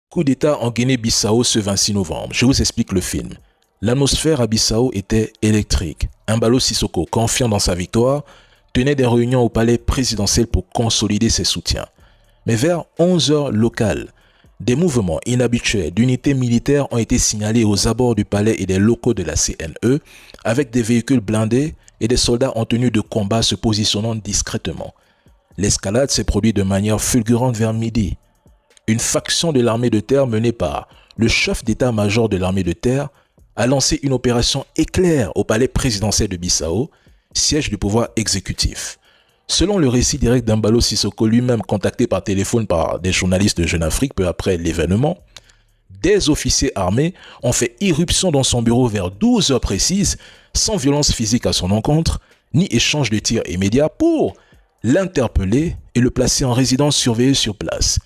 Coup d'État en Guinée-Bissau ce 26 novembre. Je vous explique le film. L'atmosphère à Bissau était électrique. Embalo Sissoko, confiant dans sa victoire, tenait des réunions au palais présidentiel pour consolider ses soutiens. Mais vers 11 heures locales, des mouvements inhabituels d'unités militaires ont été signalés aux abords du palais et des locaux de la CNE, avec des véhicules blindés et des soldats en tenue de combat se positionnant discrètement. L'escalade s'est produite de manière fulgurante vers midi. Une faction de l'armée de terre menée par le chef d'état-major de l'armée de terre a lancé une opération éclair au palais présidentiel de Bissau, siège du pouvoir exécutif. Selon le récit direct d'Embalo Sissoko lui-même contacté par téléphone par des journalistes de Jeune Afrique peu après l'événement, des officiers armés ont fait irruption dans son bureau vers 12 heures précises, sans violence physique à son encontre, ni échange de tirs immédiats pour l'interpeller et le placer en résidence surveillée sur place.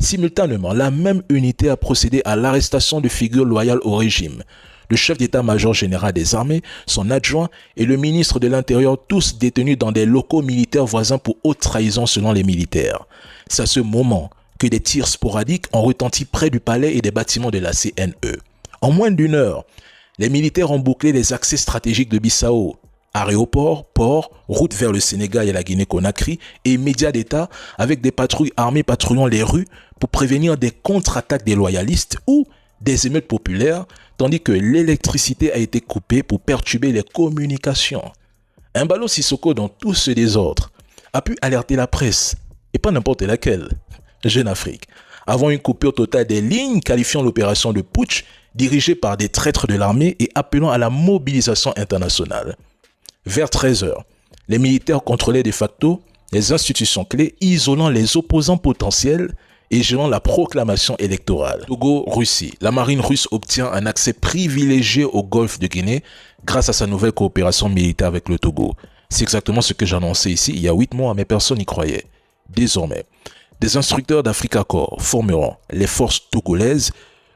Simultanément, la même unité a procédé à l'arrestation de figures loyales au régime. Le chef d'état-major général des armées, son adjoint et le ministre de l'Intérieur, tous détenus dans des locaux militaires voisins pour haute trahison selon les militaires. C'est à ce moment que des tirs sporadiques ont retenti près du palais et des bâtiments de la CNE. En moins d'une heure, les militaires ont bouclé les accès stratégiques de Bissau. Aéroport, port, route vers le Sénégal et la Guinée-Conakry et médias d'État avec des patrouilles armées patrouillant les rues pour prévenir des contre-attaques des loyalistes ou des émeutes populaires, tandis que l'électricité a été coupée pour perturber les communications. Embalo Sissoko, dans tout ce désordre, a pu alerter la presse, et pas n'importe laquelle, Jeune Afrique, avant une coupure totale des lignes qualifiant l'opération de putsch dirigée par des traîtres de l'armée et appelant à la mobilisation internationale. Vers 13 heures, les militaires contrôlaient de facto les institutions clés, isolant les opposants potentiels et gelant la proclamation électorale. Togo-Russie. La marine russe obtient un accès privilégié au golfe de Guinée grâce à sa nouvelle coopération militaire avec le Togo. C'est exactement ce que j'annonçais ici il y a 8 mois, mais personne n'y croyait. Désormais, des instructeurs d'Africa Corps formeront les forces togolaises.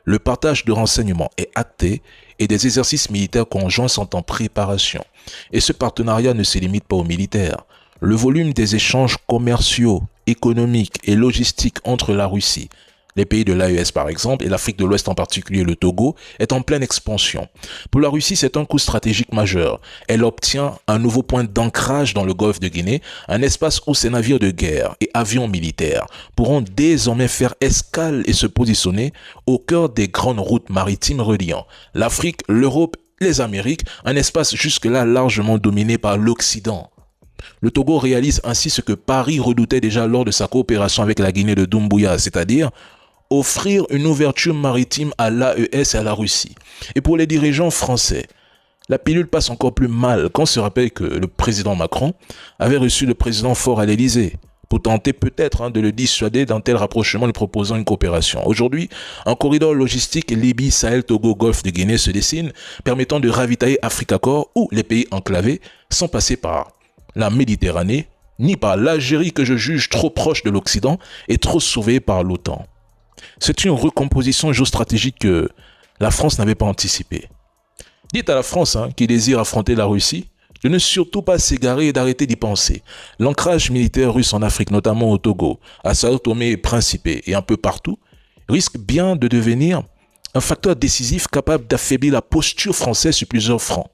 Le partage de renseignements est acté et des exercices militaires conjoints sont en préparation. Et ce partenariat ne se limite pas aux militaires. Le volume des échanges commerciaux, économiques et logistiques entre la Russie, les pays de l'AES par exemple, et l'Afrique de l'Ouest en particulier le Togo, est en pleine expansion. Pour la Russie, c'est un coup stratégique majeur. Elle obtient un nouveau point d'ancrage dans le golfe de Guinée, un espace où ses navires de guerre et avions militaires pourront désormais faire escale et se positionner au cœur des grandes routes maritimes reliant l'Afrique, l'Europe, les Amériques, un espace jusque-là largement dominé par l'Occident. Le Togo réalise ainsi ce que Paris redoutait déjà lors de sa coopération avec la Guinée de Doumbouya, c'est-à-dire offrir une ouverture maritime à l'AES et à la Russie. Et pour les dirigeants français, la pilule passe encore plus mal quand on se rappelle que le président Macron avait reçu le président Faure à l'Élysée pour tenter peut-être de le dissuader d'un tel rapprochement lui proposant une coopération. Aujourd'hui, un corridor logistique Libye, Sahel, Togo, Golfe de Guinée se dessine, permettant de ravitailler Africa Corps ou les pays enclavés sans passer par la Méditerranée, ni par l'Algérie que je juge trop proche de l'Occident et trop surveillée par l'OTAN. C'est une recomposition géostratégique que la France n'avait pas anticipée. Dites à la France qui désire affronter la Russie de ne surtout pas s'égarer et d'arrêter d'y penser. L'ancrage militaire russe en Afrique, notamment au Togo, à Sao Tomé et Principe et un peu partout, risque bien de devenir un facteur décisif capable d'affaiblir la posture française sur plusieurs fronts.